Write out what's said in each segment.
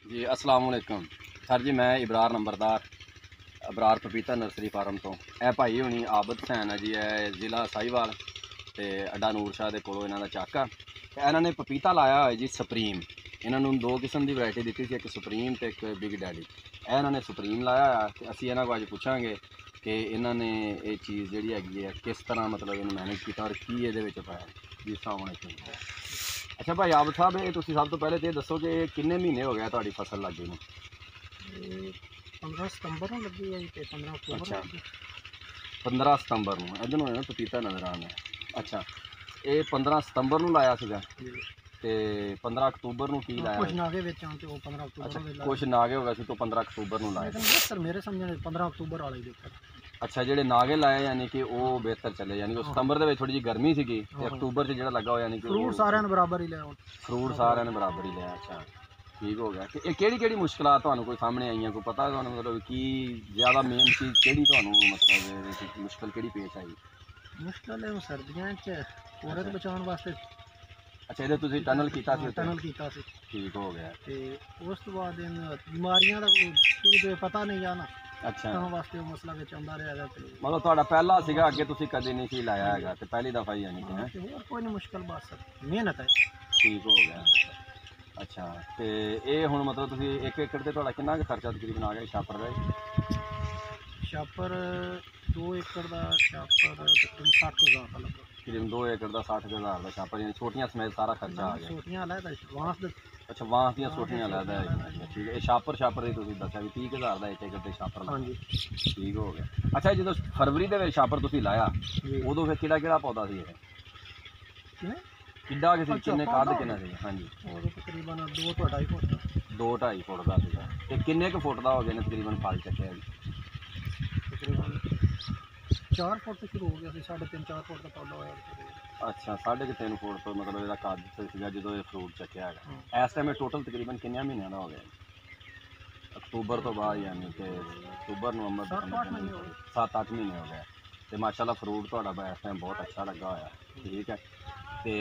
जी अस्सलाम वालेकुम सर जी। मैं इबरार नंबरदार इबरार पपीता नर्सरी फार्म तो यह भाई होनी आबद हुसैन है जी, जिला साहिवाल तो अड्डा नूर शाह के कोलों इन्हों का चाका। तो इन्होंने पपीता लाया है जी सुप्रीम। इन्होंने दो किस्म की वैरायटी दी थी, एक सुप्रीम तो एक बिग डैडी। इन्होंने सुप्रीम लाया है तो असीं इन्हों को अज पूछांगे कि इन्होंने ये चीज़ जी है किस तरह मतलब इन्हें मैनेज किया और की ये पाया जी। अस्सलाम वालेकुम। अच्छा भाई आबद साहब, ये तुसीं सब तो पहले तो ये दसो कि किन्ने महीने हो गए तुहाडी फसल लगी नूं? 15 सितंबर ਨੂੰ ਲੱਗੀ ਹੈ ਜੀ ਤੇ 15 ਅਕਤੂਬਰ अच्छा, ਨੂੰ ਲੱਗੀ। 15 ਸਤੰਬਰ ਨੂੰ ਇਧਰ ਨੂੰ ਪਪੀਤਾ ਨਜ਼ਰ ਆਉਂਦਾ ਹੈ। ਅੱਛਾ, ਇਹ 15 ਸਤੰਬਰ ਨੂੰ ਲਾਇਆ ਸੀਗਾ ਤੇ 15 ਅਕਤੂਬਰ ਨੂੰ ਕੀ ਲਾਇਆ? ਕੁਝ ਨਾਗੇ ਵਿੱਚ ਆਉਂ ਤੇ ਉਹ 15 ਅਕਤੂਬਰ ਨੂੰ ਲਾਇਆ। ਕੁਝ ਨਾਗੇ ਹੋ ਗਏ ਸੀ ਤੋਂ 15 ਅਕਤੂਬਰ ਨੂੰ ਲਾਇਆ। ਲੇਕਿਨ ਸਰ ਮੇਰੇ ਸਮਝਣ 15 ਅਕਤੂਬਰ ਵਾਲੇ ਦੇਖੋ। ਅੱਛਾ, ਜਿਹੜੇ ਨਾਗੇ ਲਾਏ ਯਾਨੀ ਕਿ ਉਹ ਬਿਹਤਰ ਚੱਲੇ, ਯਾਨੀ ਕਿ ਸਤੰਬਰ ਦੇ ਵਿੱਚ ਥੋੜੀ ਜਿਹੀ ਗਰਮੀ ਸੀਗੀ ਤੇ ਅਕਤੂਬਰ 'ਚ ਜਿਹੜਾ ਲੱਗਾ ਹੋਇਆ ਯਾਨੀ ਕਿ ਫਰੂਟ ਸਾਰਿਆਂ ਨੂੰ ਬਰਾਬਰ ਹੀ ਲਿਆ। ਫਰੂਟ ਸਾਰਿਆਂ ਨੇ ਬਰਾਬਰ ਹੀ ਲਿਆ। ਅੱਛਾ ठीक हो गया। कि ਕਿਹੜੀ ਮੁਸ਼ਕਲਾਂ ਤੁਹਾਨੂੰ ਕੋਈ ਸਾਹਮਣੇ ਆਈਆਂ, ਕੋਈ ਪਤਾ ਤੁਹਾਨੂੰ ਮਤਲਬ ਕੀ ਜ਼ਿਆਦਾ ਮੇਨ ਚੀਜ਼ ਕਿਹੜੀ ਤੁਹਾਨੂੰ ਮਤਲਬ ਮੁਸ਼ਕਲ ਕਿਹੜੀ ਪੇਸ਼ ਆਈ? ਮੁਸ਼ਕਲ ਹੈ ਉਹ ਸਰਦੀਆਂ 'ਚ ਕੋਰੇ ਤੋਂ ਬਚਾਉਣ ਵਾਸਤੇ। ਅੱਛਾ, ਇਹਦੇ ਤੁਸੀਂ ਟਨਲ ਕੀਤਾ ਸੀ? ਟਨਲ ਕੀਤਾ ਸੀ। ਠੀਕ ਹੋ ਗਿਆ। ਤੇ ਉਸ ਤੋਂ ਬਾਅਦ ਇਹਨਾਂ ਬਿਮਾਰੀਆਂ ਦਾ ਸ਼ੁਰੂ ਤੋਂ ਪਤਾ ਨਹੀਂ ਆ ਨਾ। ਅੱਛਾ, ਤਾਂ ਵਾਸਤੇ ਉਹ ਮਸਲਾ ਵਿੱਚ ਆਉਂਦਾ ਰਿਹਾ ਹੈਗਾ ਤੇ ਮਤਲਬ ਤੁਹਾਡਾ ਪਹਿਲਾ ਸੀਗਾ, ਅੱਗੇ ਤੁਸੀਂ ਕਦੇ ਨਹੀਂ ਸੀ ਲਾਇਆ ਹੈਗਾ ਤੇ ਪਹਿਲੀ ਦਫਾ ਹੀ ਯਾਨੀ ਕਿ ਤੇ ਹੋਰ ਕੋਈ ਨਹੀਂ ਮੁਸ਼ਕਲ ਬਸ ਮਿਹਨਤ ਹੈ। ਠੀਕ ਹੋ ਗਿਆ। ਅੱਛਾ, ਤੇ ਇਹ ਹੁਣ ਮਤਲਬ ਤੁਸੀਂ 1 ਏਕੜ ਤੇ ਤੁਹਾਡਾ ਕਿੰਨਾ ਕੁ ਖਰਚਾ ਤਕਰੀਬਨ ਆ ਗਿਆ ਛਾਪਰ ਦਾ? ਛਾਪਰ 2 ਏਕੜ ਦਾ ਛਾਪਰ ਤਕਰੀਬਨ 60,000 ਦਾ ਲੱਗਾ। ਤਕਰੀਬਨ 2 ਏਕੜ ਦਾ 60,000 ਦਾ ਛਾਪਰ, ਯਾਨੀ ਛੋਟੀਆਂ ਸਮੇਤ ਸਾਰਾ ਖਰਚਾ ਆ ਗਿਆ। ਛੋਟੀਆਂ ਲੈਦਾ ਵਾਂਸ ਦੇ। ਅੱਛਾ, ਵਾਂਸ ਦੀਆਂ ਛੋਟੀਆਂ ਲੈਦਾ ਹੈ। ਠੀਕ ਹੈ, ਇਹ ਛਾਪਰ ਦੀ ਤੁਸੀਂ ਦੱਸਿਆ ਵੀ 30,000 ਦਾ 1 ਏਕੜ ਤੇ ਛਾਪਰ ਲਾਇਆ। ਹਾਂਜੀ, ਠੀਕ ਹੋ ਗਿਆ। ਅੱਛਾ, ਜਦੋਂ ਫਰਵਰੀ ਦੇ ਵਿੱਚ ਛਾਪਰ ਤੁਸੀਂ ਲਾਇਆ ਉਦੋਂ ਫਿਰ ਕਿਹੜਾ ਪੌਦਾ ਸੀ ਇਹ? ਕਿਵੇਂ ਕਿੱਡਾ ਕਿਸੇ ਕਿੰਨੇ ਕੱਦ ਕਿੰਨਾ ਸੀ? ਹਾਂਜੀ, ਉਹ ਤਕਰੀਬਨ 2 ਤੋਂ 2.5 ਫੁੱਟ ਦਾ। 2-2.5 ਫੁੱਟ ਦਾ ਸੀਗਾ। ਤੇ ਕਿੰਨੇ ਕੁ ਫੁੱਟ ਦਾ ਹੋ ਗਏ ਨੇ ਤਕਰੀਬਨ ਫਲ ਚੱਕਿਆ ਜੀ? ਤਕਰੀਬਨ 4 ਫੁੱਟ ਤੋਂ ਸ਼ੁਰੂ ਹੋ ਗਿਆ ਸੀ, 3.5-4 ਫੁੱਟ ਦਾ ਪੌਦਾ ਹੋਇਆ। ਅੱਛਾ, 3.5 ਫੁੱਟ ਤੋਂ ਮਤਲਬ ਇਹਦਾ ਕੱਦ ਸੀਗਾ ਜਦੋਂ ਇਹ ਫਰੂਟ ਚੱਕਿਆ ਹੈਗਾ। ਇਸ ਟਾਈਮ ਇਹ ਟੋਟਲ ਤਕਰੀਬਨ ਕਿੰਨੇ ਮਹੀਨਿਆਂ ਦਾ ਹੋ ਗਿਆ? ਅਕਤੂਬਰ ਤੋਂ ਬਾਅਦ ਯਾਨੀ ਕਿ ਅਕਤੂਬਰ ਨਵੰਬਰ 7-8 ਮਹੀਨੇ ਹੋ ਗਏ। ਤੇ ਮਾਸ਼ਾਅੱਲਾ ਫਰੂਟ ਤੁਹਾਡਾ ਇਸ ਟਾਈਮ ਬਹੁਤ ਅੱਛਾ ਲੱਗਾ ਹੋਇਆ। ਠੀਕ ਹੈ, ਤੇ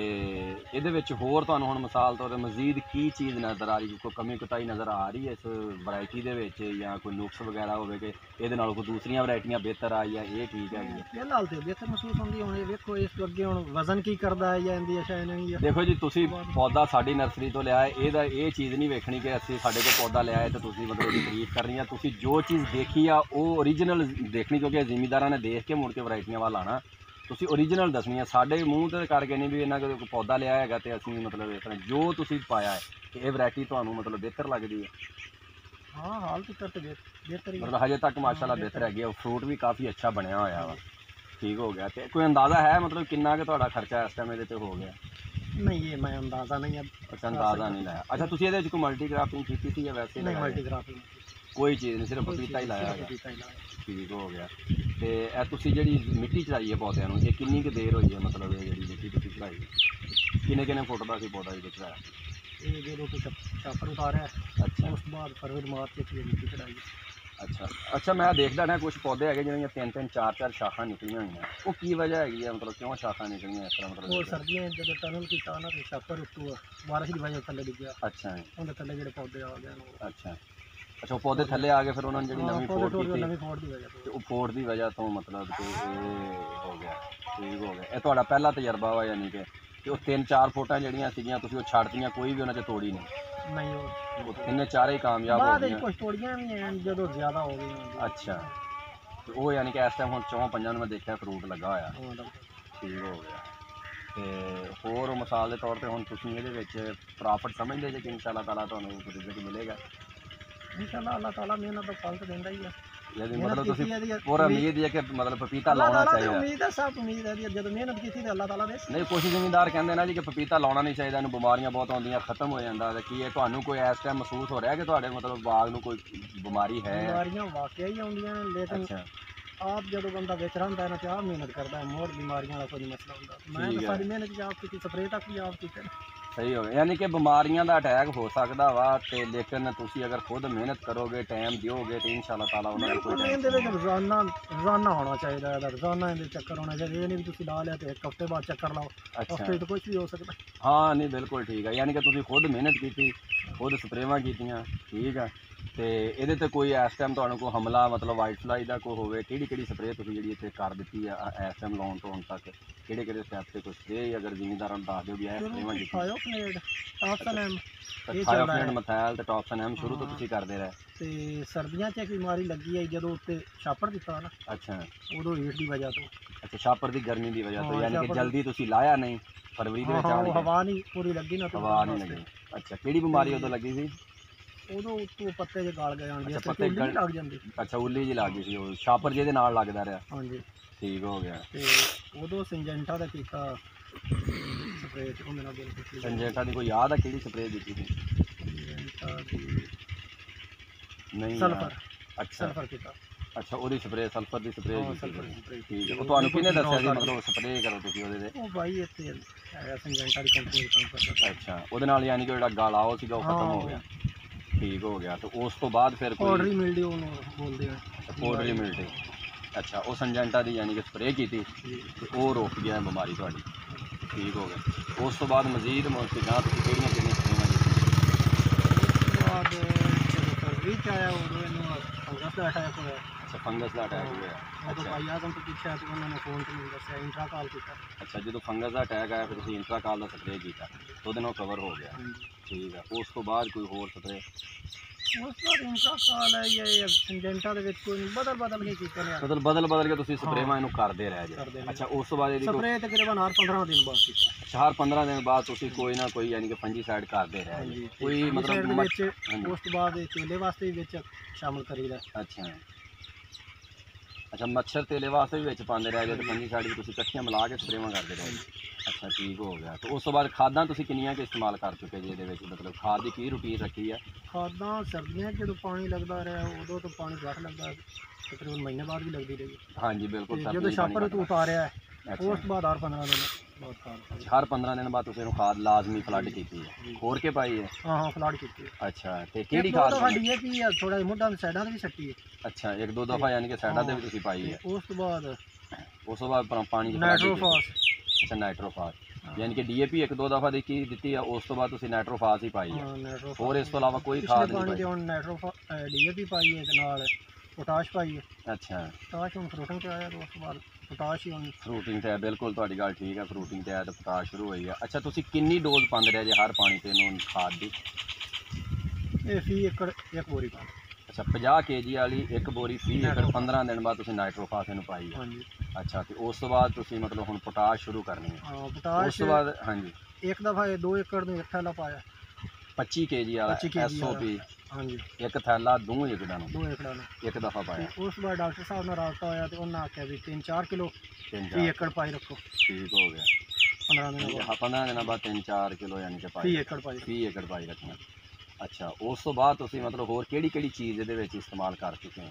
ਇਹਦੇ ਵਿੱਚ ਹੋਰ ਤੁਹਾਨੂੰ ਹੁਣ ਮਿਸਾਲ ਤੌਰ 'ਤੇ ਮਜ਼ੀਦ ਕੀ ਚੀਜ਼ ਨਜ਼ਰ ਆ ਰਹੀ, ਕੋਈ ਕਮੀ ਕੁਤਾਈ ਨਜ਼ਰ ਆ ਰਹੀ ਹੈ ਇਸ ਵੈਰਾਈਟੀ ਦੇ ਵਿੱਚ, ਜਾਂ ਕੋਈ ਨੁਕਸ ਵਗੈਰਾ ਹੋਵੇ ਕਿ ਇਹਦੇ ਨਾਲ ਕੋਈ ਦੂਸਰੀਆਂ ਵੈਰਾਈਟੀਆਂ ਬਿਹਤਰ ਆ ਜਾਂ ਇਹ ਠੀਕ ਹੈਗੀ? ਫਿਲਹਾਲ ਤੇ ਬਿਹਤਰ ਮਹਿਸੂਸ ਹੁੰਦੀ। ਹੁਣ ਇਹ ਵੇਖੋ ਇਸ ਤੋਂ ਅੱਗੇ ਹੁਣ ਵਜ਼ਨ ਕੀ ਕਰਦਾ ਹੈ ਜਾਂ ਇਹਦੀ ਅਸ਼ਾ ਨਹੀਂ ਹੈ। ਦੇਖੋ ਜੀ, ਤੁਸੀਂ ਪੌਦਾ ਸਾਡੀ ਨਰਸਰੀ ਤੋਂ ਲਿਆ ਹੈ, ਇਹਦਾ ਇਹ ਚੀਜ਼ ਨਹੀਂ ਵੇਖਣੀ ਕਿ ਅਸੀਂ ਸਾਡੇ ਕੋਲ ਪੌਦਾ ਲਿਆ ਹੈ ਤੇ ਤੁਸੀਂ ਮਤਲਬ ਉਹਦੀ ਤਾਰੀਫ ਕਰਨੀ ਆ। ਤੁਸੀਂ ਜੋ ਚੀਜ਼ ਦੇਖੀ ਆ ਉਹ ਓਰੀਜਨਲ ਦੇਖਣੀ, ਕਿਉਂਕਿ ਜ਼ਿਮੀਂਦਾਰਾਂ ਨੇ ਦੇਖ ਕੇ ਮੁੜ ਕੇ ਵੈਰਾਈਟੀਆਂ ਵੱਲ ਆਉਣਾ। ਤੁਸੀਂ ਓਰੀਜਨਲ ਦੱਸਣੀ ਆ, ਸਾਡੇ ਮੂੰਹ ਤੇ ਕਰਕੇ ਨਹੀਂ ਵੀ ਇਹਨਾਂ ਕੋਲ ਪੌਦਾ ਲਿਆ ਹੈਗਾ ਤੇ ਅਸੀਂ ਮਤਲਬ ਇਸ ਤਰ੍ਹਾਂ ਜੋ ਤੁਸੀਂ ਪਾਇਆ ਹੈ ਕਿ ਇਹ ਵੈਰਾਈਟੀ ਤੁਹਾਨੂੰ ਮਤਲਬ ਬਿਹਤਰ ਲੱਗਦੀ ਹੈ। ਹਾਂ, ਹਾਲ ਤੱਕ ਤੇ ਬਿਹਤਰ ਹੀ ਮਤਲਬ ਹਜੇ ਤੱਕ ਮਾਸ਼ਾਅੱਲਾ ਬਿਹਤਰ ਹੈਗੀ ਆ। ਫਰੂਟ ਵੀ ਕਾਫੀ ਅੱਛਾ ਬਣਿਆ ਹੋਇਆ ਵਾ। ਠੀਕ ਹੋ ਗਿਆ। ਤੇ ਕੋਈ ਅੰਦਾਜ਼ਾ ਹੈ ਮਤਲਬ ਕਿੰਨਾ ਕੁ ਤੁਹਾਡਾ ਖਰਚਾ ਇਸ ਟਾਈਮ ਇਹਦੇ ਤੇ ਹੋ ਗਿਆ? ਨਹੀਂ, ਇਹ ਮੈਂ ਅੰਦਾਜ਼ਾ ਨਹੀਂ। ਅੱਛਾ, ਅੰਦਾਜ਼ਾ ਨਹੀਂ ਲਾਇਆ। ਅੱਛਾ, ਤੁਸੀਂ ਇਹਦੇ ਵਿੱਚ ਕੋਈ ਮਲਟੀ ਕ੍ਰਾਫਟਿੰਗ ਕੀਤੀ ਸੀ ਜਾਂ ਵੈਸੇ? ਨਹੀਂ, ਮਲਟੀ ਕ੍ਰਾਫਟਿੰਗ ਕੋਈ ਚੀਜ਼ ਨਹੀਂ, ਸਿਰਫ ਪਪੀਤਾ ਹੀ ਲਾਇਆ ਹੈਗਾ। ਠੀਕ ਹੋ ਗਿਆ। ਤੇ ਇਹ ਤੁਸੀਂ ਜਿਹੜੀ ਮਿੱਟੀ ਚੜਾਈ ਹੈ ਪੌਦਿਆਂ ਨੂੰ, ਇਹ ਕਿੰਨੀ ਕੁ ਦੇਰ ਹੋਈ ਹੈ? ਮਤਲਬ ਇਹ ਜਿਹੜੀ ਮਿੱਟੀ ਤੁਸੀਂ ਚੜਾਈ ਕਿੰਨੇ ਫੁੱਟ ਦਾ ਸੀ ਪੌਦਾ ਜਿਹੜਾ ਚੜਾਇਆ? ਇਹ ਜਦੋਂ ਤੋਂ ਛਾਪਰ ਉਤਾਰਿਆ, ਅੱਛਾ, ਉਸ ਤੋਂ ਬਾਅਦ ਫਰਵਰੀ ਮਾਰਚ ਵਿੱਚ ਮਿੱਟੀ ਚੜਾਈ। ਅੱਛਾ, ਮੈਂ ਦੇਖਦਾ ਨਾ ਕੁਝ ਪੌਦੇ ਹੈਗੇ ਜਿਹੜੀਆਂ 3-3 4-4 ਸ਼ਾਖਾਂ ਨਿਕਲੀਆਂ ਹੋਈਆਂ, ਉਹ ਕੀ ਵਜ੍ਹਾ ਹੈਗੀ ਹੈ? ਮਤਲਬ ਕਿਉਂ ਸ਼ਾਖਾਂ ਨਿਕਲੀਆਂ ਇਸ ਤਰ੍ਹਾਂ? ਮਤਲਬ ਉਹ ਸਰਦੀਆਂ ਜਦੋਂ ਟਨਲ ਕੀਤਾ ਨਾ ਤੇ ਛਾਪਰ ਉੱਤੋਂ ਬਾਰਿਸ਼ ਦੀ ਵਜ੍ਹਾ ਥੱਲੇ ਡਿੱਗਿਆ। ਅੱਛਾ, ਉਹਦੇ ਥੱਲੇ ਜਿਹੜੇ ਪੌਦੇ ਆ ਗਏ। ਅੱਛਾ, ਉਹ ਪੌਦੇ ਥੱਲੇ ਆ ਗਏ, ਫਿਰ ਉਹਨਾਂ ਨੇ ਜਿਹੜੀ ਨਵੀਂ ਫੋੜ ਕੀਤੀ, ਨਵੀਂ ਫੋੜ ਦੀ ਵਜ੍ਹਾ ਤੇ ਉਹ ਫੋੜ ਦੀ ਵਜ੍ਹਾ ਤੋਂ ਮਤਲਬ ਕਿ ਇਹ ਹੋ ਗਿਆ। ਠੀਕ ਹੋ ਗਿਆ। ਇਹ ਤੁਹਾਡਾ ਪਹਿਲਾ ਤਜਰਬਾ ਵਾ ਯਾਨੀ ਕਿ ਉਹ 3-4 ਫੁੱਟਾਂ ਜਿਹੜੀਆਂ ਸੀਗੀਆਂ ਤੁਸੀਂ ਉਹ ਛੱਡਤੀਆਂ, ਕੋਈ ਵੀ ਉਹਨਾਂ 'ਚ ਤੋੜੀ ਨਹੀਂ? ਉਹ 3-4 ਹੀ ਕਾਮਯਾਬ ਹੋ ਗਈਆਂ। ਕੁਝ ਤੋੜੀਆਂ ਵੀ ਐ ਜਦੋਂ ਜ਼ਿਆਦਾ ਹੋ ਗਈਆਂ। ਅੱਛਾ, ਤੇ ਉਹ ਯਾਨੀ ਕਿ ਇਸ ਟਾਈਮ ਹੁਣ 4-5 ਨੂੰ ਮੈਂ ਦੇਖਿਆ ਫਰੂਟ ਲੱਗਾ ਹੋਇਆ। ਠੀਕ ਹੋ ਗਿਆ। ਤੇ ਹੋਰ ਮਿਸਾਲ ਦੇ ਤੌਰ 'ਤੇ ਹੁਣ ਤੁਸੀਂ ਇਹਦੇ ਵਿੱਚ ਪ੍ਰੋਫਿਟ ਸਮਝਦੇ ਜੇ ਕਿ ਇਨਸ਼ਾਅੱਲਾ ਤਾਲਾ ਤੁਹਾਨੂੰ ਰਿਜ਼ਲਟ ਮਿਲੇਗਾ? ਇਨਸ਼ਾਅੱਲਾ ਅੱਲਾਹ ਤਾਲਾ ਮਿਹਨਤ ਦਾ ਫਲ ਤਾਂ ਦਿੰਦਾ ਹੀ ਆ। ਮਤਲਬ ਤੁਸੀਂ ਪੂਰਾ ਉਮੀਦ ਹੈ ਕਿ ਮਤਲਬ ਪਪੀਤਾ ਲਾਉਣਾ ਚਾਹੀਦਾ? ਉਮੀਦ ਹੈ, ਸਭ ਉਮੀਦ ਹੈ ਜਦੋਂ ਮਿਹਨਤ ਕੀਤੀ ਤੇ ਅੱਲਾਹ ਤਾਲਾ ਦੇ। ਨਹੀਂ, ਕੁਝ ਜ਼ਿਮੀਂਦਾਰ ਕਹਿੰਦੇ ਨਾ ਜੀ ਕਿ ਪਪੀਤਾ ਲਾਉਣਾ ਨਹੀਂ ਚਾਹੀਦਾ, ਇਹਨੂੰ ਬਿਮਾਰੀਆਂ ਬਹੁਤ ਆਉਂਦੀਆਂ, ਖਤਮ ਹੋ ਜਾਂਦਾ। ਤੇ ਕੀ ਇਹ ਤੁਹਾਨੂੰ ਕੋਈ ਇਸ ਟਾਈਮ ਮਹਿਸੂਸ ਹੋ ਰਿਹਾ ਕਿ ਤੁਹਾਡੇ ਮਤਲਬ ਬਾਗ ਨੂੰ ਕੋਈ ਬਿਮਾਰੀ ਹੈ? ਬਿਮਾਰੀਆਂ ਵਾਕਿਆ ਹੀ ਆਉਂਦੀਆਂ ਨੇ, ਲੇਕਿਨ ਆਪ ਜਦੋਂ ਬੰਦਾ ਵਿੱਚ ਰਹਿੰਦਾ ਹੈ ਨਾ ਤੇ ਆਪ ਮਿਹਨਤ ਕਰਦਾ ਹੈ, ਮੋੜ ਬਿਮਾਰੀਆਂ ਦਾ ਕੋਈ ਮਸਲਾ ਹੁੰਦਾ। ਮੈਂ ਤਾਂ ਸਾਰੀ ਮਿਹਨਤ ਆਪ ਕੀਤੀ, ਸਪਰੇਅ ਤੱਕ ਵੀ ਆਪ ਕੀਤੇ। ਸਹੀ ਹੋ ਗਿਆ। ਯਾਨੀ ਕਿ ਬਿਮਾਰੀਆਂ ਦਾ ਅਟੈਕ ਹੋ ਸਕਦਾ ਵਾ, ਤੇ ਲੇਕਿਨ ਤੁਸੀਂ ਅਗਰ ਖੁਦ ਮਿਹਨਤ ਕਰੋਗੇ, ਟਾਈਮ ਦਿਓਗੇ ਤੇ ਇਨਸ਼ਾਅੱਲਾ ਤਾਲਾ ਉਹਨਾਂ ਦਾ ਕੋਈ ਇਹਦੇ ਵਿੱਚ ਰੋਜ਼ਾਨਾ ਹੋਣਾ ਚਾਹੀਦਾ ਹੈ, ਰੋਜ਼ਾਨਾ ਇਹਦੇ ਚੱਕਰ ਹੋਣਾ ਚਾਹੀਦਾ। ਇਹ ਨਹੀਂ ਵੀ ਤੁਸੀਂ ਲਾ ਲਿਆ ਤੇ 1 ਹਫ਼ਤੇ ਬਾਅਦ ਚੱਕਰ ਲਾਓ। ਹਫ਼ਤੇ ਤੋਂ ਕੁਝ ਵੀ ਹੋ ਸਕਦਾ। ਹਾਂ, ਨਹੀਂ ਬਿਲਕੁਲ ਠੀਕ ਹੈ। ਯਾਨੀ ਕਿ ਤੁਸੀਂ ਖੁਦ ਮਿਹਨਤ ਕੀਤੀ खुद स्प्रेवां कीतियां, ठीक है। तो ये कोई इस टाइम तो हमला मतलब वाइट फ्लाई का कोई होवे किहड़ी स्प्रे तुसीं जिहड़ी इत्थे कर दित्ती है इस टाइम लाउण तो हुण तक किहड़े स्टैप से कोई स्प्रे अगर जिमीदारां नूं दस दिओ भी स्प्रेवां कीतियां? थायोफनेड, टॉप्सन एम तो ये चल रहा थायोफनेड है मथैल ते टॉप्सन एम शुरू तो हाँ। तुसीं करदे रहे? ਤੇ ਸਰਦੀਆਂ 'ਚ ਇੱਕ ਬਿਮਾਰੀ ਲੱਗੀ ਹੈ ਜਦੋਂ ਉੱਤੇ ਛਾਪੜ ਦਿੱਤਾ ਨਾ अच्छा ਉਦੋਂ ਹੀਟ ਦੀ ਵਜ੍ਹਾ ਤੋਂ अच्छा छापर की गर्मी की वजह तो हाँ, यानी कि छापर दी- जल्दी तुसीं लाया नहीं फरवरी ਹਾਂ के ਹਾਂ आड़ ਉਹ गए ਹਵਾ ਨਹੀਂ ਪੂਰੀ ਲੱਗੀ ਨਾ ਤੇ हवा नहीं लगी? अच्छा किहड़ी बीमारी उदों लगी सी? ਉਦੋਂ ਉੱਤੋਂ ਪੱਤੇ ਜੇ ਗਲ ਗਏ ਹੁੰਦੇ अच्छा ਇਸ पत्ते ਕਰਕੇ ਉੱਲੀ ਲੱਗ ਜਾਂਦੀ अच्छा उल्ली जी लग गई सी वो छापर जिहदे नाल लगदा रहा? ਹਾਂਜੀ ठीक हो गया। ਤੇ ਉਦੋਂ ਸਿੰਜੈਂਟਾ ਦਾ ਕੀਤਾ ਸਪਰੇਅ ਤੇ ਉਹ ਮੇਰਾ ਬਿਲਕੁਲ संजेटा की कोई याद है किहड़ी स्प्रे दी थी? ਸਿੰਜੈਂਟਾ ਦੀ नहीं यार। ਸਲਫਰ अच्छा ਸਲਫਰ ਕੀਤਾ अच्छा ਉਹਦੀ ਸਪਰੇ ਸਲਫਰ ਦੀ ਸਪਰੇ ਹਾਂ ਕੀਤੀ ਸਲਫਰ ਤੁਸੀਂ? ਦੀ spray ਠੀਕ ਹੈ। ਕੀਤੀ। ਉਹ ਤੁਹਾਨੂੰ ਬਿਲਕੁਲ ਕਿਹਨੇ ਦੱਸਿਆ ਸੀ control ਮਤਲਬ ਸਪਰੇ ਕਰੋ ਤੁਸੀਂ ਉਹਦੇ ਤੇ? ਉਹ ਬਾਈ ਇੱਥੇ ਹੈਗਾ ਸਿੰਜੈਂਟਾ ਦੀ ਕੰਪਨੀ ਦਾ ਕੰਮ ਕਰਦਾ ਅੱਛਾ ਉਹਦੇ ਨਾਲ ਯਾਨੀ ਕਿ ਜਿਹੜਾ ਗਾਲਾ ਉਹ ਸੀਗਾ ਉਹ ਖਤਮ ਹੋ ਗਿਆ, ਠੀਕ ਹੋ ਗਿਆ। ਤੇ ਉਸ ਤੋਂ ਬਾਅਦ ਫਿਰ ਪਾਊਡਰ ਕੋਈ ਹੀ ਮਿਲਦੀ ਉਹਨੂੰ ਬੋਲਦੇ ਆ ਪਾਊਡਰ ਮਿਲਟੀ? ਅੱਛਾ ਉਹ ਸੰਜੈਂਟਾ ਦੀ ਯਾਨੀ ਕਿ ਸਪਰੇ ਕੀਤੀ ਤੇ ਉਹ ਰੁਕ ਗਿਆ ਬਿਮਾਰੀ ਤੁਹਾਡੀ, ਠੀਕ ਹੋ ਗਿਆ। ਉਸ ਤੋਂ ਬਾਅਦ ਮਜ਼ੀਦ ਮੁਰਤੀਆਂ ਤੁਸੀਂ ਕਿਹੜੀਆਂ ਸਪਰੇਆਂ ਕੀਤੀਆਂ? ਬਾਅਦ ਜਦੋਂ ਫਰਵਰੀ ਚ ਆਇਆ ਉਦੋਂ ਇਹਨੂੰ ਫੰਗਸ ਦਾ ਅਟੈਕ ਹੋਇਆ। ਅੱਛਾ ਫੰਗਸ ਦਾ ਅਟੈਕ ਹੋਇਆ? ਉਦੋਂ ਅੱਛਾ ਭਾਈ ਆਜ਼ਮ ਤੋਂ ਪੁੱਛਿਆ ਤੇ ਉਹਨਾਂ ਨੇ ਫੋਨ ਤੇ ਮੈਨੂੰ ਦੱਸਿਆ ਇੰਟਰਾ ਕਾਲ ਕੀਤਾ। ਅੱਛਾ ਜਦੋਂ ਫੰਗਸ ਦਾ ਅਟੈਕ ਆਇਆ ਫਿਰ ਤੁਸੀਂ ਇੰਟਰਾਕਾਲ ਦਾ ਸਪਰੇ ਕੀਤਾ ਤੇ ਉਹਦੇ ਨਾਲ ਕਵਰ ਹੋ ਗਿਆ, ਹਾਂਜੀ ਠੀਕ ਹੈ। ਉਸ ਤੋਂ ਬਾਅਦ ਕੋਈ ਹੋਰ ਸਪਰੇ? ਉਸ ਤੋਂ ਬਾਅਦ ਇੰਟਰਾ ਕਾਲ ਹੈ ਇਹ ਸਿੰਜੈਂਟਾ ਦੇ ਵਿੱਚ ਕੋਈ ਬਦਲ ਕੇ ਕੀਤੇ ਨੇ ਮਤਲਬ ਬਦਲ ਕੇ ਤੁਸੀਂ ਸਪਰੇਵਾਂ ਇਹਨੂੰ ਕਰਦੇ ਰਹੇ ਕਰਦੇ ਜੇ? ਰਹੇ। ਅੱਛਾ ਉਸ ਤੋਂ ਬਾਅਦ ਇਹਦੀ ਕੋਈ ਸਪਰੇ ਤਕਰੀਬਨ ਹਰ 15 ਦਿਨ ਬਾਅਦ ਕੀਤਾ। ਅੱਛਾ ਹਰ 15 ਦਿਨ ਬਾਅਦ ਤੁਸੀਂ ਕੋਈ ਨਾ ਕੋਈ ਯਾਨੀ ਕਿ ਫੰਜੀਸਾਈਡ ਕਰਦੇ ਰਹੇ ਜੇ? ਹਾਂਜੀ ਕੋਈ ਫੰਗੀਸਾਈਡ ਮਤਲਬ ਦੇ ਵਿੱਚ ਹਾਂਜੀ ਉਸ ਤੋਂ ਬਾਅਦ ਇਹ ਤੇਲੇ ਵਾਸਤੇ ਵੀ ਵਿੱਚ ਸ਼ਾਮਲ ਕਰੀਦਾ। ਅੱਛਾ ਅੱਛਾ ਮੱਛਰ ਤੇਲੇ ਵਾਸਤੇ ਵੀ ਵਿੱਚ ਪਾਉਂਦੇ ਰਹੇ ਜੇ ਤੇ ਫੰਜੀਸਾਈਡ ਵੀ ਤੁਸੀਂ ਇਕੱਠੀਆਂ ਮਿਲਾ ਕੇ ਸਪਰੇਵਾਂ ਕਰਦੇ ਰਹੇ ਜੇ? ਅੱਛਾ ਠੀਕ ਹੋ ਗਿਆ। ਤੇ ਉਸ ਤੋਂ ਬਾਅਦ ਖਾਦਾਂ ਤੁਸੀਂ ਕਿੰਨੀਆਂ ਕੁ ਇਸਤੇਮਾਲ ਕਰ ਚੁੱਕੇ ਜੀ ਇਹਦੇ ਵਿੱਚ, ਮਤਲਬ ਖਾਦ ਦੀ ਕੀ ਰੂਟੀਨ ਰੱਖੀ ਹੈ? ਖਾਦਾਂ ਸਰਦੀਆਂ 'ਚ ਜਦੋਂ ਪਾਣੀ ਲੱਗਦਾ ਰਿਹਾ ਉਦੋਂ ਤਾਂ ਪਾਣੀ ਘੱਟ ਲੱਗਦਾ, ਤਕਰੀਬਨ ਮਹੀਨੇ ਬਾਅਦ ਵੀ ਲੱਗਦੀ ਰਹੀ। ਹਾਂਜੀ ਬਿਲਕੁਲ ਤੇ ਸਰ ਜਦੋਂ ਛਾਪਰ ਤੋਂ ਉਤਾਰਿਆ ਅੱਛਾ ਉਸ ਤੋਂ ਬਾਅਦ ਹਰ 15 ਦਿਨ ਬਾਅਦ ਖਾਦ ਪਾਈ। ਹਰ 15 ਦਿਨ ਬਾਅਦ ਤੁਸੀਂ ਇਹਨੂੰ ਖਾਦ ਲਾਜ਼ਮੀ ਫਲੱਡ ਕੀਤੀ ਹੈ? ਹੋਰ ਕੇ ਪਾਈ ਹੈ? ਹਾਂ ਹਾਂ ਫਲਾੜ ਕੀਤੀ ਹੈ। ਅੱਛਾ ਤੇ ਕਿਹੜੀ ਖਾਦ ਖਾਦ? ਸਾਡੀ ਇਹ ਵੀ ਆ ਥੋੜਾ ਜਿਹਾ ਮੁੱਢਾਂ ਦੇ ਸਾਈਡਾਂ ਤੇ ਵੀ ਛੱਟੀ ਹੈ। ਅੱਛਾ ਇੱਕ ਦੋ ਦਫਾ ਯਾਨੀ ਕਿ ਸਾਈਡਾਂ ਤੇ ਵੀ ਤੁਸੀਂ ਪਾਈ ਹੈ? ਉਸ ਤੋਂ ਬਾਅਦ ਉਸ ਤੋਂ ਬਾਅਦ ਪਾਣੀ 'ਚ ਫਲੱਡ ਕੀਤੀ? ਨਾਈਟ੍ਰੋਫਾਸ। ਅੱਛਾ ਨਾਈਟ੍ਰੋਫਾਸ ਯਾਨੀ ਕਿ ਡੀਏਪੀ ਇੱਕ ਦੋ ਦਫਾ ਦਿੱਤੀ ਆ, ਉਸ ਤੋਂ ਬਾਅਦ ਤੁਸੀਂ ਨਾਈਟ੍ਰੋਫਾਸ ਹੀ ਪਾਈ ਹੈ? ਹਾਂ ਨਾਈਟ੍ਰੋਫਾਸ। ਹੋਰ ਇਸ ਤੋਂ ਇਲਾਵਾ ਕੋਈ ਪਿਛਲੇ ਖਾਦ ਨਹੀਂ ਪਾਣੀ ਪਾਈ? ਤੇ ਹੁਣ ਨਾਈਟ੍ਰੋਫਾਸ ਡੀਏਪੀ ਪਾਈ ਹੈ ਤੇ ਨਾਲ ਪੋਟਾਸ਼ ਪਾਈ ਹੈ। ਅੱਛਾ ਪੋਟਾਸ਼ ਹੁਣ ਫਰੂਟਿੰਗ ਤੇ ਆਇਆ ਤੇ ਉਸ ਤੋਂ ਬਾਅਦ ਪੋਟਾਸ਼ ਹੀ ਹੁਣ ਫਰੂਟਿੰਗ ਤੇ ਹੈ, ਬਿਲਕੁਲ ਤੁਹਾਡੀ ਗੱਲ ਠੀਕ ਹੈ, ਫਰੂਟਿੰਗ ਤੇ ਹੈ ਤੇ ਪੋਟਾਸ਼ ਸ਼ੁਰੂ ਹੋਈ ਹੈ। ਅੱਛਾ ਤੁਸੀਂ ਕਿੰਨੀ ਡੋਜ਼ ਪਾਉਂਦੇ ਰਹੇ ਜੇ ਹਰ ਪਾਣੀ ਤੇ ਇਹਨੂੰ ਖਾਦ ਦੀ? ਇਹ ਫੀ ਏਕੜ ਇੱਕ ਬੋਰੀ ਪਾਣੀ। ਅੱਛਾ 50 kg ਵਾਲੀ ਇੱਕ ਬੋਰੀ 30 ਏਕੜ 15 ਦਿਨ ਬਾਅਦ ਤੁਸੀਂ ਨਾਈਟ੍ਰੋਫਾਸ ਇਹਨੂੰ ਪਾਈ ਹੈ? ਹਾਂਜੀ ਅੱਛਾ ਤੇ ਉਸ ਤੋਂ ਬਾਅਦ ਤੁਸੀਂ ਮਤਲਬ ਹੁਣ ਪੋਟਾਸ਼ ਸ਼ੁਰੂ ਕਰਨੀ ਹੈ? ਹਾਂ ਉਸ ਪੋਟਾਸ਼ ਤੋਂ ਬਾਅਦ ਹਾਂਜੀ ਇੱਕ ਦਫਾ ਇਹ 2 ਏਕੜ ਨੂੰ ਇੱਕ ਥੈਲਾ ਪਾਇਆ। 25 kg ਵਾਲਾ 25 kg SOP ਹਾਂਜੀ ਇੱਕ ਥੈਲਾ 2 ਏਕੜਾਂ ਨੂੰ 2 ਏਕੜਾਂ ਨੂੰ। ਇੱਕ ਦਫਾ ਤੇ ਪਾਇਆ? ਉਸ ਤੋਂ ਬਾਅਦ ਡਾਕਟਰ ਸਾਹਿਬ ਨਾਲ ਰਾਬਤਾ ਹੋਇਆ ਤੇ ਉਹਨਾਂ ਆਖਿਆ ਵੀ 3-4 ਕਿਲੋ ਤਿੰਨ ਫੀ ਚਾਰ ਏਕੜ ਪਾਈ ਰੱਖੋ ਠੀਕ ਹੋ ਗਿਆ। 15 ਦਿਨਾਂ ਬਾਅਦ 15 ਦਿਨਾਂ ਬਾਅਦ 3-4 ਕਿਲੋ ਯਾਨੀ ਕਿ ਫੀ ਪਾਈ ਏਕੜ ਪਾਈ 20 ਏਕੜ ਪਾਈ ਰੱਖਣਾ। ਅੱਛਾ ਉਸ ਤੋਂ ਬਾਅਦ ਤੁਸੀਂ ਮਤਲਬ ਹੋਰ ਕਿਹੜੀ ਚੀਜ਼ ਇਹਦੇ ਵਿੱਚ ਇਸਤੇਮਾਲ ਕਰ ਚੁੱਕੇ ਹੋ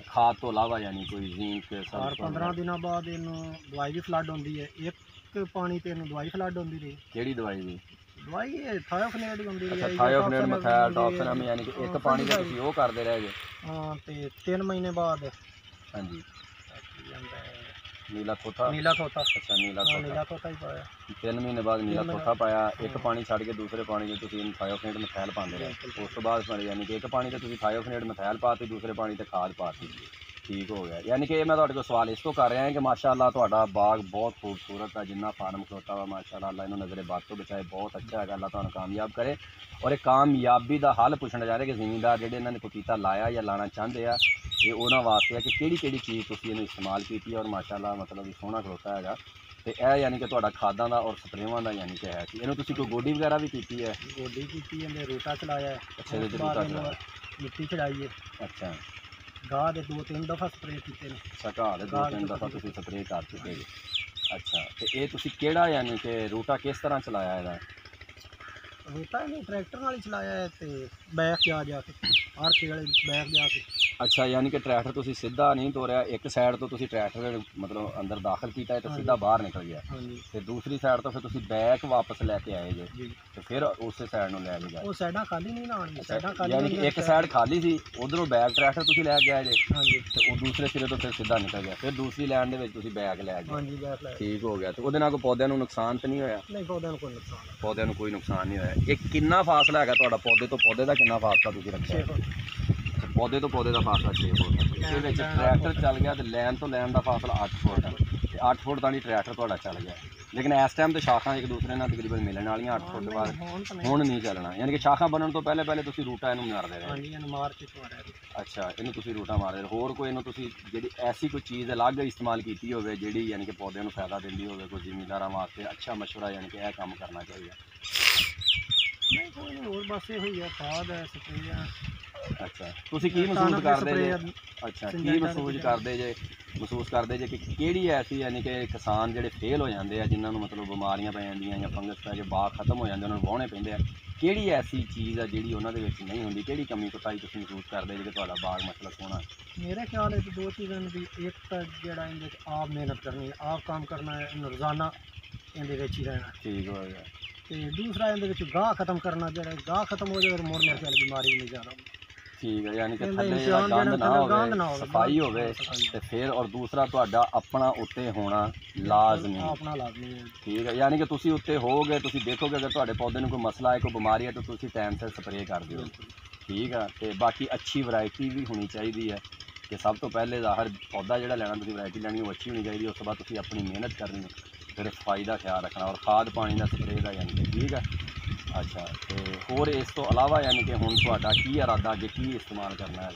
ਖਾਦ ਤੋਂ ਇਲਾਵਾ, ਯਾਨੀ ਕੋਈ ਜ਼ਿੰਕ ਹਰ ਸਲਫਰ? 15 ਦਿਨਾਂ ਬਾਅਦ ਇਹਨੂੰ ਦਵਾਈ ਵੀ ਫਲੱਡ ਹੁੰਦੀ ਹੈ। ਇੱਕ ਪਾਣੀ ਤੇ ਇਹਨੂੰ ਦਵਾਈ ਫਲੱਡ ਹੁੰਦੀ ਰਹੀ। ਕਿਹੜੀ ਦਵਾਈ ਦੀ? ਦਵਾਈ ਇਹ ਥਾਇਓਫਨੇਟ ਹੁੰਦੀ ਰਹੀ ਅੱਛਾ ਹੈ। ਥਾਇਓਫਨੇਟ ਮਥੈਲ ਟੌਕਸਨ ਯਾਨੀ ਕਿ ਇੱਕ ਪਾਣੀ ਦੇ ਤੁਸੀਂ ਉਹ ਕਰਦੇ ਰਹੇ ਜੇ? ਹਾਂ ਤੇ 3 ਮਹੀਨੇ ਬਾਅਦ ਹਾਂਜੀ ਕੀ ਜਾਂਦਾ ਹੈ ਨੀਲਾ ਥੋਥਾ? ਨੀਲਾ ਤੋਤਾ। ਅੱਛਾ ਨੀਲਾ ਹਾਂ ਥੋਥਾ ਨੀਲਾ ਤੋਤਾ ਹੀ ਪਾਇਆ। 3 ਮਹੀਨੇ ਬਾਅਦ ਨੀਲਾ ਤਿੰਨ ਥੋਥਾ ਪਾਇਆ। ਇੱਕ ਪਾਣੀ ਛੱਡ ਕੇ ਦੂਸਰੇ ਪਾਣੀ 'ਚ ਤੁਸੀਂ ਥਾਇਓਫਨੇਟ ਮਥੈਲ ਪਾਉਂਦੇ ਰਹੇ। ਉਸ ਤੋਂ ਬਾਅਦ ਯਾਨੀ ਕਿ ਇੱਕ ਪਾਣੀ ਤੇ ਤੁਸੀਂ ਥਾਇਓਫਨੇਟ ਮਥੈਲ ਪਾਤੀ, ਦੂਸਰੇ ਪਾਣੀ ਤੇ ਖਾਦ ਪਾਤੀ, ਠੀਕ ਹੋ ਗਿਆ। ਯਾਨੀ ਕਿ ਮੈਂ ਤੁਹਾਡੇ ਕੋਲ ਸਵਾਲ ਇਸ ਤੋਂ ਕਰ ਰਿਹਾ ਹਾਂ ਕਿ ਮਾਸ਼ਾਅੱਲਾ ਤੁਹਾਡਾ ਬਾਗ ਬਹੁਤ ਖੂਬਸੂਰਤ ਹੈ, ਜਿੰਨਾ ਫਾਰਮ ਖਲੋਤਾ ਵਾ ਮਾਸ਼ਾਅੱਲਾ, ਅੱਲਾ ਇਹਨੂੰ ਨਜ਼ਰੇ ਬਦ ਤੋਂ ਬਚਾਏ, ਬਹੁਤ ਅੱਛਾ ਹੈਗਾ, ਅੱਲਾ ਤੁਹਾਨੂੰ ਕਾਮਯਾਬ ਕਰੇ। ਔਰ ਇਹ ਕਾਮਯਾਬੀ ਦਾ ਹੱਲ ਪੁੱਛਣਾ ਜਾ ਰਿਹਾ ਕਿ ਜ਼ਿਮੀਂਦਾਰ ਜਿਹੜੇ ਇਹਨਾਂ ਨੇ ਪਪੀਤਾ ਲਾਇਆ ਜਾਂ ਲਾਣਾ ਚਾਹੁੰਦੇ ਆ, ਇਹ ਉਹਨਾਂ ਵਾਸਤੇ ਹੈ ਕਿ ਕਿਹੜੀ ਚੀਜ਼ ਤੁਸੀਂ ਇਹਨੂੰ ਇਸਤੇਮਾਲ ਕੀਤੀ ਹੈ। ਔਰ ਮਾਸ਼ਾਅੱਲਾ ਮਤਲਬ ਵੀ ਸੋਹਣਾ ਖਲੋਤਾ ਹੈਗਾ। ਤੇ ਇਹ ਯਾਨੀ ਕਿ ਤੁਹਾਡਾ ਖਾਦਾਂ ਦਾ ਔਰ ਸਪਰੇਵਾਂ ਦਾ ਯਾਨੀ ਕਿ ਹੈ ਸੀ। ਇਹਨੂੰ ਤੁਸੀਂ ਕੋਈ ਗੋਡੀ ਵਗੈਰਾ ਵੀ ਕੀਤੀ ਹੈ? ਗੋਡੀ ਕੀਤੀ ਇਹਨੇ ਰੂਟਾ ਚਲਾਇਆ ਹੈ। ਅੱਛਾ ਇਹਦੇ 'ਚ ਉਸ ਤੋਂ ਬਾਅਦ ਰੂਟਾ ਇਹਨੂੰ ਚਲਾਇਆ? ਮਿੱਟੀ ਚੜਾਈ ਹੈ। ਅੱਛਾ ਗਾਹ ਦੇ 2-3 ਦਫਾ ਸਪਰੇਅ ਕੀਤੇ ਨੇ। ਅੱਛਾ ਘਾਹ ਦੇ 2-3 ਦਫਾ ਤੁਸੀਂ ਸਪਰੇਅ ਕਰ ਚੁੱਕੇ ਜੀ? ਅੱਛਾ ਤੇ ਇਹ ਤੁਸੀਂ ਕਿਹੜਾ ਯਾਨੀ ਕਿ ਰੂਟਾ ਕਿਸ ਤਰ੍ਹਾਂ ਚਲਾਇਆ ਇਹਦਾ? ਰੂਟਾ ਇਹਨੇ ਟਰੈਕਟਰ ਨਾਲ ਹੀ ਚਲਾਇਆ ਹੈ ਤੇ ਬੈਕ ਜਾ ਕੇ ਹਰ ਖੇੜੇ ਬੈਕ ਜਾ ਕੇ ਅੱਛਾ, ਯਾਨੀ ਕਿ ਟਰੈਕਟਰ ਤੁਸੀਂ ਸਿੱਧਾ ਨਹੀਂ ਤੋਰਿਆ, ਇੱਕ ਸਾਈਡ ਤੋਂ ਤੁਸੀਂ ਟਰੈਕਟਰ ਮਤਲਬ ਅੰਦਰ ਦਾਖਲ ਕੀਤਾ ਹੈ ਤੇ ਸਿੱਧਾ ਬਾਹਰ ਨਿਕਲ ਗਿਆ, ਹਾਂਜੀ ਤੇ ਦੂਸਰੀ ਸਾਈਡ ਤੋਂ ਫਿਰ ਤੁਸੀਂ ਬੈਕ ਵਾਪਸ ਲੈ ਕੇ ਆਏ ਜੇ ਜੀ। ਤੇ ਫਿਰ ਉਸੇ ਸਾਈਡ ਨੂੰ ਲੈ ਕੇ ਗਏ। ਉਹ ਸਾਈਡਾਂ ਖਾਲੀ ਨਹੀਂ ਨਾ ਆਉਣਗੀਆਂ, ਸਾਈਡਾਂ ਖਾਲੀ ਯਾਨੀ ਕਿ ਹੋਣਗੀਆਂ ਇੱਕ ਸਾਈਡ ਖਾਲੀ ਸੀ, ਉਧਰੋਂ ਬੈਕ ਟਰੈਕਟਰ ਤੁਸੀਂ ਲੈ ਕੇ ਆਏ ਜੇ ਹਾਂਜੀ ਤੇ ਉਹ ਦੂਸਰੇ ਸਿਰੇ ਤੋਂ ਫਿਰ ਸਿੱਧਾ ਨਿਕਲ ਗਿਆ, ਫਿਰ ਦੂਸਰੀ ਲਾਈਨ ਦੇ ਵਿੱਚ ਤੁਸੀਂ ਬੈਕ ਲੈ ਗਏ। ਹਾਂਜੀ ਬੈਠ ਲੈ। ਠੀਕ ਹੋ ਗਿਆ। ਤੇ ਉਹਦੇ ਨਾਲ ਕੋਈ ਪੌਦਿਆਂ ਨੂੰ ਨੁਕਸਾਨ ਤਾਂ ਨਹੀਂ ਹੋਇਆ? ਨਹੀਂ ਪੌਦਿਆਂ ਨੂੰ ਕੋਈ ਨੁਕਸਾਨ ਨਹੀਂ। ਪੌਦਿਆਂ ਨੂੰ ਕੋਈ ਨੁਕਸਾਨ ਨਹੀਂ ਹੋਇਆ। ਇਹ ਕਿੰਨਾ ਫਾਸਲਾ ਹੈਗਾ ਤੁਹਾਡਾ ਪੌਦੇ ਤੋਂ ਪੌਦੇ ਦਾ, ਕਿੰਨਾ ਫਾਸਲਾ ਤੁਸੀਂ ਰੱਖਿਆ? 6 ਫੁੱਟ। ਪੌਦੇ ਤੋਂ ਪੌਦੇ ਦਾ ਫਾਸਲਾ 6 ਫੁੱਟ। ਇਹਦੇ ਵਿੱਚ ਟਰੈਕਟਰ ਚੱਲ ਗਿਆ ਤੇ ਲਾਈਨ ਤੋਂ ਲਾਈਨ ਦਾ ਫਾਸਲਾ 8 ਫੁੱਟ ਤੇ 8 ਫੁੱਟ ਦਾ ਨਹੀਂ ਟਰੈਕਟਰ ਤੁਹਾਡਾ ਚੱਲ ਗਿਆ। ਲੇਕਿਨ ਇਸ ਟਾਈਮ ਤੇ ਸ਼ਾਖਾਂ ਇੱਕ ਦੂਸਰੇ ਨਾਲ ਤਕਰੀਬਨ ਮਿਲਣ ਵਾਲੀਆਂ 8 ਫੁੱਟ ਬਾਅਦ, ਹੁਣ ਨਹੀਂ ਚੱਲਣਾ। ਯਾਨੀ ਕਿ ਸ਼ਾਖਾਂ ਬਣਨ ਤੋਂ ਪਹਿਲੇ ਤੁਸੀਂ ਰੂਟਾ ਇਹਨੂੰ ਮਾਰਦੇ ਰਹੇ। ਹਾਂਜੀ ਇਹਨੂੰ ਮਾਰ ਕੇ ਛੋੜਿਆ। ਅੱਛਾ, ਇਹਨੂੰ ਤੁਸੀਂ ਰੂਟਾ ਮਾਰਦੇ ਰਹੇ। ਹੋਰ ਕੋਈ ਇਹਨੂੰ ਤੁਸੀਂ ਜਿਹੜੀ ਐਸੀ ਕੋਈ ਚੀਜ਼ ਅਲੱਗ ਇਸਤੇਮਾਲ ਕੀਤੀ ਹੋਵੇ ਜਿਹੜੀ ਯਾਨੀ ਕਿ ਪੌਦਿਆਂ ਨੂੰ ਫਾਇਦਾ ਦਿੰਦੀ ਹੋਵੇ, ਕੋਈ ਜ਼ਿਮੀਂਦਾਰਾਂ ਵਾਸਤੇ ਅੱਛਾ ਮਸ਼ਵਰਾ ਯਾਨੀ ਕਿ ਇਹ ਕੰਮ ਕਰਨਾ ਚਾਹੀਦਾ? ਨਹੀਂ ਕੋਈ ਨਹੀਂ, ਹੋਰ ਬਸ ਇਹ ਹੋਈ ਆ, ਖਾਦ ਹੈ, ਸਪਰੇਅ ਆ। ਅੱਛਾ, ਤੁਸੀਂ ਕੀ ਮਹਿਸੂਸ ਕਰਦੇ ਜੇ? ਅੱਛਾ, ਕੀ ਮਹਿਸੂਸ ਕਰਦੇ ਜੇ ਕਿ ਕਿਹੜੀ ਐਸੀ ਯਾਨੀ ਕਿ ਕਿਸਾਨ ਜਿਹੜੇ ਫੇਲ ਹੋ ਜਾਂਦੇ ਆ, ਜਿਨ੍ਹਾਂ ਨੂੰ ਮਤਲਬ ਬਿਮਾਰੀਆਂ ਪੈ ਜਾਂਦੀਆਂ ਜਾਂ ਫੰਗਸ ਪੈ ਕੇ ਬਾਗ ਖਤਮ ਹੋ ਜਾਂਦੇ, ਉਹਨਾਂ ਨੂੰ ਵਾਹੁਣੇ ਪੈਂਦੇ ਆ, ਕਿਹੜੀ ਐਸੀ ਚੀਜ਼ ਆ ਜਿਹੜੀ ਉਹਨਾਂ ਦੇ ਵਿੱਚ ਨਹੀਂ ਹੁੰਦੀ? ਕਿਹੜੀ ਕਮੀ ਕੋਤਾਹੀ ਤੁਸੀਂ ਮਹਿਸੂਸ ਕਰਦੇ ਜੇ ਕਿ ਤੁਹਾਡਾ ਬਾਗ ਮਤਲਬ ਸੋਹਣਾ? ਮੇਰੇ ਖਿਆਲ ਵਿੱਚ ਦੋ ਚੀਜ਼ਾਂ ਨੇ, ਇੱਕ ਤਾਂ ਜਿਹੜਾ ਇਹਦੇ ਵਿੱਚ ਆਪ ਮਿਹਨਤ ਕਰਨੀ, ਆਪ ਕੰਮ ਕਰਨਾ ਹੈ, ਰੋਜ਼ਾਨਾ ਇਹਦੇ ਵਿੱਚ ਹੀ ਰਹਿਣਾ। ਠੀਕ ਹੋ ਗਿਆ। ਤੇ ਦੂਸਰਾ ਇਹਦੇ ਵਿੱਚ ਗਾਹ ਖਤਮ ਕਰਨਾ, ਜਿਹੜਾ ਗਾਹ ਖਤਮ ਹੋ ਜਾਵੇ ਮੁੜ ਮੇਰੇ ਖਿਆਲ ਬਿਮਾਰੀ ਨਹੀਂ ਜ਼ਿਆਦਾ। ਠੀਕ ਹੈ, ਯਾਨੀ ਕਿ ਥੱਲੇ ਜਿਹੜਾ ਗੰਦ ਨਾ ਹੋਵੇ, ਸਫਾਈ ਹੋਵੇ, ਤੇ ਫਿਰ ਔਰ ਦੂਸਰਾ ਤੁਹਾਡਾ ਆਪਣਾ ਉੱਤੇ ਹੋਣਾ ਲਾਜ਼ਮੀ, ਆਪਣਾ ਲਾਜ਼ਮੀ ਹੈ। ਠੀਕ ਹੈ, ਯਾਨੀ ਕਿ ਤੁਸੀਂ ਉੱਤੇ ਹੋਗੇ, ਤੁਸੀਂ ਦੇਖੋਗੇ ਅਗਰ ਤੁਹਾਡੇ ਪੌਦੇ ਨੂੰ ਕੋਈ ਮਸਲਾ ਹੈ, ਕੋਈ ਬਿਮਾਰੀ ਹੈ, ਤਾਂ ਤੁਸੀਂ ਟਾਈਮ ਸਿਰ ਸਪਰੇਅ ਕਰ ਦਿਓ। ਠੀਕ ਆ। ਤੇ ਬਾਕੀ ਅੱਛੀ ਵੈਰਾਈਟੀ ਵੀ ਹੋਣੀ ਚਾਹੀਦੀ ਹੈ ਕਿ ਸਭ ਤੋਂ ਪਹਿਲੇ ਜ਼ਾਹਰ ਪੌਦਾ ਜਿਹੜਾ ਲੈਣਾ ਤੁਸੀਂ ਵੈਰਾਈਟੀ ਲੈਣੀ ਉਹ ਅੱਛੀ ਹੋਣੀ ਚਾਹੀਦੀ। ਉਸ ਤੋਂ ਬਾਅਦ ਤੁਸੀਂ ਆਪਣੀ ਮਿਹਨਤ ਕਰਨੀ, ਫਿਰ ਸਫਾਈ ਦਾ ਖਿਆਲ ਰੱਖਣਾ ਔਰ ਖਾਦ ਪਾਣੀ ਦਾ ਸਪਰੇਅ ਦਾ, ਯਾਨੀ ਕਿ ਠੀਕ ਹੈ। ਅੱਛਾ, ਤੇ ਹੋਰ ਇਸ ਤੋਂ ਇਲਾਵਾ ਯਾਨੀ ਕਿ ਹੁਣ ਤੁਹਾਡਾ ਕੀ ਇਰਾਦਾ, ਅੱਗੇ ਕੀ ਇਸਤੇਮਾਲ ਕਰਨਾ ਹੈ?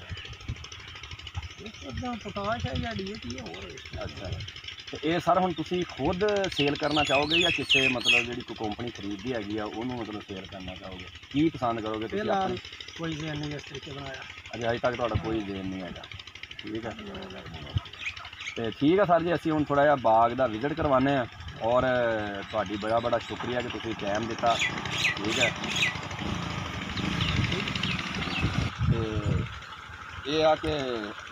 ਪੋਟਾਸ਼ ਹੈ ਜਾਂ DAP ਹੈ ਹੋਰ? ਅੱਛਾ, ਤੇ ਇਹ ਸਰ ਹੁਣ ਤੁਸੀਂ ਖੁਦ ਸੇਲ ਕਰਨਾ ਚਾਹੋਗੇ ਜਾਂ ਕਿਸੇ ਮਤਲਬ ਜਿਹੜੀ ਕੋਈ ਕੰਪਨੀ ਖਰੀਦਦੀ ਹੈਗੀ ਆ ਉਹਨੂੰ ਮਤਲਬ ਸੇਲ ਕਰਨਾ ਚਾਹੋਗੇ? ਕੀ ਪਸੰਦ ਕਰੋਗੇ ਤੁਸੀਂ? ਫਿਲਹਾਲ ਕੋਈ ਜ਼ੇਨ ਨਹੀਂ ਇਸ ਤਰੀਕੇ ਬਣਾਇਆ ਅਜੇ, ਅਜੇ ਤੱਕ ਤੁਹਾਡਾ ਕੋਈ ਜ਼ੇਨ ਨਹੀਂ ਹੈਗਾ। ਠੀਕ ਹੈ, ਤੇ ਠੀਕ ਹੈ ਸਰ ਜੀ, ਅਸੀਂ ਹੁਣ ਥੋੜ੍ਹਾ ਜਿਹਾ ਬਾਗ ਦਾ ਵਿਜ਼ਿਟ ਕਰਵਾਉਂਦੇ ਹਾਂ ਔਰ ਤੁਹਾਡੀ ਬੜਾ ਸ਼ੁਕਰੀਆ ਕਿ ਤੁਸੀਂ ਟਾਈਮ ਦਿੱਤਾ। ਠੀਕ ਹੈ, ਤੇ ਇਹ ਆ ਕਿ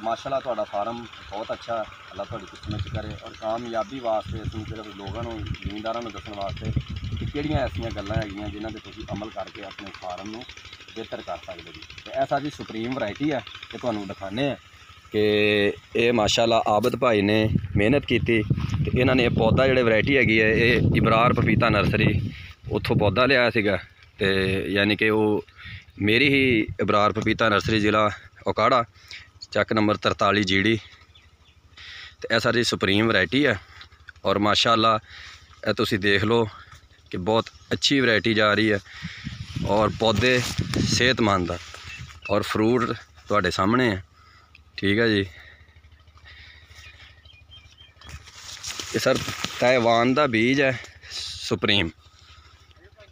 ਮਾਸ਼ਾਅੱਲਾ ਤੁਹਾਡਾ ਫਾਰਮ ਬਹੁਤ ਅੱਛਾ, ਅੱਲਾ ਤੁਹਾਡੀ ਕਿਸਮਤ ਕਰੇ ਔਰ ਕਾਮਯਾਬੀ ਵਾਸਤੇ ਅਸੀਂ ਸਿਰਫ ਲੋਕਾਂ ਨੂੰ, ਜ਼ਿਮੀਂਦਾਰਾਂ ਨੂੰ ਦੱਸਣ ਵਾਸਤੇ ਕਿ ਕਿਹੜੀਆਂ ਐਸੀਆਂ ਗੱਲਾਂ ਹੈਗੀਆਂ ਜਿਨ੍ਹਾਂ 'ਤੇ ਤੁਸੀਂ ਅਮਲ ਕਰਕੇ ਆਪਣੇ ਫਾਰਮ ਨੂੰ ਬਿਹਤਰ ਕਰ ਸਕਦੇ ਜੀ। ਤੇ ਇਹ ਸਾਡੀ ਸੁਪਰੀਮ ਵੈਰਾਈਟੀ ਹੈ ਕਿ ਤੁਹਾਨੂੰ ਦਿਖਾਉਂਦੇ ਆ ਕਿ ਇਹ ਮਾਸ਼ਾਅੱਲਾ ਆਬਦ ਭਾਈ ਨੇ ਮਿਹਨਤ ਕੀਤੀ ਤੇ ਇਹਨਾਂ ਨੇ ਇਹ ਪੌਦਾ ਜਿਹੜੇ ਵੈਰਾਈਟੀ ਹੈਗੀ ਹੈ ਇਹ ਇਬਰਾਰ ਪਪੀਤਾ ਨਰਸਰੀ ਉੱਥੋਂ ਪੌਦਾ ਲਿਆਇਆ ਸੀਗਾ, ਤੇ ਯਾਨੀ ਕਿ ਉਹ ਮੇਰੀ ਹੀ ਇਬਰਾਰ ਪਪੀਤਾ ਨਰਸਰੀ ਜ਼ਿਲ੍ਹਾ ਉਕਾੜਾ ਚੱਕ ਨੰਬਰ 43 GD। ਤੇ ਇਹ ਸਾਡੀ ਸੁਪਰੀਮ ਵੈਰਾਈਟੀ ਹੈ ਔਰ ਮਾਸ਼ਾਅੱਲਾ ਇਹ ਤੁਸੀਂ ਦੇਖ ਲਓ ਕਿ ਬਹੁਤ ਅੱਛੀ ਵੈਰਾਈਟੀ ਜਾ ਰਹੀ ਹੈ ਔਰ ਪੌਦੇ ਸਿਹਤਮੰਦ ਔਰ ਫਰੂਟ ਤੁਹਾਡੇ ਸਾਹਮਣੇ ਹੈ। ਠੀਕ ਹੈ ਜੀ, ਇਹ ਸਰ ਤਾਇਵਾਨ ਦਾ ਬੀਜ ਹੈ ਸੁਪਰੀਮ।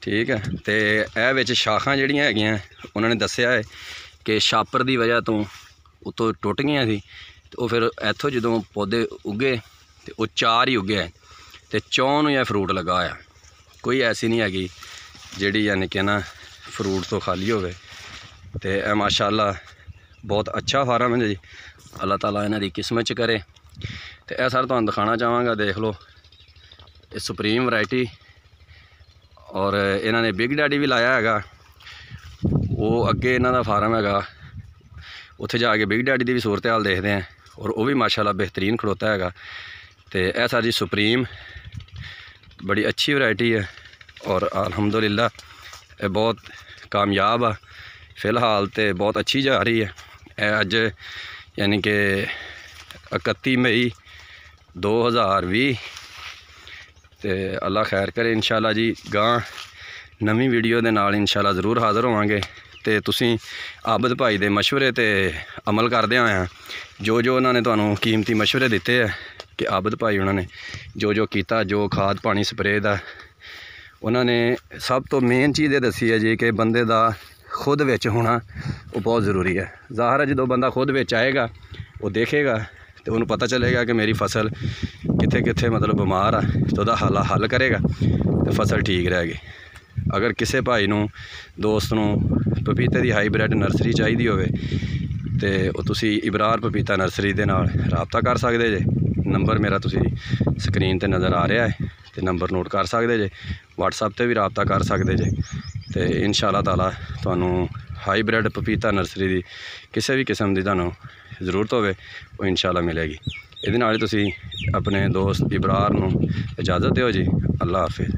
ਠੀਕ ਹੈ, ਤੇ ਇਹ ਵਿੱਚ ਸ਼ਾਖਾਂ ਜਿਹੜੀਆਂ ਹੈਗੀਆਂ ਉਹਨਾਂ ਨੇ ਦੱਸਿਆ ਹੈ ਕਿ ਛਾਪਰ ਦੀ ਵਜ੍ਹਾ ਤੋਂ ਉੱਤੋਂ ਟੁੱਟ ਗਈਆਂ ਸੀ, ਤੇ ਉਹ ਫਿਰ ਇੱਥੋਂ ਜਦੋਂ ਪੌਦੇ ਉੱਗੇ ਤੇ ਉਹ 4 ਹੀ ਉੱਗੇ ਤੇ 4 ਨੂੰ ਇਹ ਫਰੂਟ ਲੱਗਾ ਹੋਇਆ, ਕੋਈ ਐਸੀ ਨਹੀਂ ਹੈਗੀ ਜਿਹੜੀ ਯਾਨੀ ਕਿ ਨਾ ਫਰੂਟ ਤੋਂ ਖਾਲੀ ਹੋਵੇ। ਤੇ ਇਹ ਮਾਸ਼ਾਅੱਲਾ ਬਹੁਤ ਅੱਛਾ ਫਾਰਮ ਹੈ ਜੀ, ਅੱਲਾਹ ਤਾਲਾ ਇਹਨਾਂ ਦੀ ਕਿਸਮਤ 'ਚ ਕਰੇ। ਤੇ ਇਹ ਸਰ ਤੁਹਾਨੂੰ ਦਿਖਾਉਣਾ ਚਾਹਾਂਗਾ, ਦੇਖ ਲਓ ਇਹ ਸੁਪਰੀਮ ਵੈਰਾਈਟੀ ਔਰ ਇਹਨਾਂ ਨੇ ਬਿਗ ਡੈਡੀ ਵੀ ਲਾਇਆ ਹੈਗਾ, ਉਹ ਅੱਗੇ ਇਹਨਾਂ ਦਾ ਫਾਰਮ ਹੈਗਾ, ਉੱਥੇ ਜਾ ਕੇ ਬਿਗ ਡੈਡੀ ਦੀ ਵੀ ਸੂਰਤ ਹਾਲ ਦੇਖਦੇ ਹਾਂ ਔਰ ਉਹ ਵੀ ਮਾਸ਼ਾਅੱਲਾ ਬਿਹਤਰੀਨ ਖੜੋਤਾ ਹੈਗਾ। ਤੇ ਇਹ ਸਾਡੀ ਸੁਪਰੀਮ ਬੜੀ ਅੱਛੀ ਵੈਰਾਈਟੀ ਹੈ ਔਰ ਅਲਹਮਦੁਲਿल्लाह ਇਹ ਬਹੁਤ ਕਾਮਯਾਬ ਆ ਫਿਲਹਾਲ, ਤੇ ਬਹੁਤ ਅੱਛੀ ਜਾ ਰਹੀ ਹੈ। ਇਹ ਅੱਜ ਯਾਨੀ ਕਿ 31 ਮਈ 2020 ਤੇ ਅੱਲਾ ਖੈਰ ਕਰੇ ਇੰਸ਼ਾਅੱਲਾ ਜੀ। ਗਾਂ ਨਵੀਂ ਵੀਡੀਓ ਦੇ ਨਾਲ ਇੰਸ਼ਾਅੱਲਾ ਜ਼ਰੂਰ ਹਾਜ਼ਰ ਹੋਵਾਂਗੇ। ਤੇ ਤੁਸੀਂ ਆਬਦ ਭਾਈ ਦੇ ਮਸ਼ਵਰੇ ਤੇ ਅਮਲ ਕਰਦੇ ਹੋਇਆ ਜੋ ਉਹਨਾਂ ਨੇ ਤੁਹਾਨੂੰ ਕੀਮਤੀ ਮਸ਼ਵਰੇ ਦਿੱਤੇ ਹੈ ਕਿ ਆਬਦ ਭਾਈ ਉਹਨਾਂ ਨੇ ਜੋ ਕੀਤਾ, ਜੋ ਖਾਦ ਪਾਣੀ ਸਪਰੇਅ ਦਾ, ਉਹਨਾਂ ਨੇ ਸਭ ਤੋਂ ਮੇਨ ਚੀਜ਼ ਇਹ ਦੱਸੀ ਹੈ ਜੀ ਕਿ ਬੰਦੇ ਦਾ ਖੁਦ ਵਿੱਚ ਹੋਣਾ ਉਹ ਬਹੁਤ ਜ਼ਰੂਰੀ ਹੈ। ਜ਼ਾਹਰ ਹੈ ਜਦੋਂ ਬੰਦਾ ਖੁਦ ਵਿੱਚ ਆਏਗਾ ਉਹ ਦੇਖੇਗਾ ਤੇ ਉਹਨੂੰ ਪਤਾ ਚੱਲੇਗਾ ਕਿ ਮੇਰੀ ਫਸਲ ਕਿੱਥੇ ਕਿੱਥੇ ਮਤਲਬ ਬਿਮਾਰ ਆ, ਤੇ ਉਹਦਾ ਹੱਲ ਕਰੇਗਾ ਤੇ ਫਸਲ ਠੀਕ ਰਹੇਗੀ। ਅਗਰ ਕਿਸੇ ਭਾਈ ਨੂੰ ਦੋਸਤ ਨੂੰ ਪਪੀਤੇ ਦੀ ਹਾਈਬ੍ਰਿਡ ਨਰਸਰੀ ਚਾਹੀਦੀ ਹੋਵੇ ਤੇ ਉਹ ਤੁਸੀਂ ਇਬਰਾਰ ਪਪੀਤਾ ਨਰਸਰੀ ਦੇ ਨਾਲ ਰਾਬਤਾ ਕਰ ਸਕਦੇ ਜੇ। ਨੰਬਰ ਮੇਰਾ ਤੁਸੀਂ ਸਕਰੀਨ ਤੇ ਨਜ਼ਰ ਆ ਰਿਹਾ ਹੈ ਤੇ ਨੰਬਰ ਨੋਟ ਕਰ ਸਕਦੇ ਜੇ। WhatsApp ਤੇ ਵੀ ਰਾਬਤਾ ਕਰ ਸਕਦੇ ਜੇ ਤੇ ਇਨਸ਼ਾਅੱਲਾ ਤਾਲਾ ਤੁਹਾਨੂੰ ਹਾਈਬ੍ਰਿਡ ਪਪੀਤਾ ਨਰਸਰੀ ਦੀ ਕਿਸੇ ਵੀ ਕਿਸਮ ਦੀ ਤੁਹਾਨੂੰ ਜ਼ਰੂਰਤ ਹੋਵੇ ਉਹ ਇਨਸ਼ਾਅੱਲਾ ਮਿਲੇਗੀ। ਇਹਦੇ ਨਾਲ ਹੀ ਤੁਸੀਂ ਆਪਣੇ ਦੋਸਤ ਇਬਰਾਰ ਨੂੰ ਇਜਾਜ਼ਤ ਦਿਓ ਜੀ। ਅੱਲਾ ਹਾਫਿਜ਼।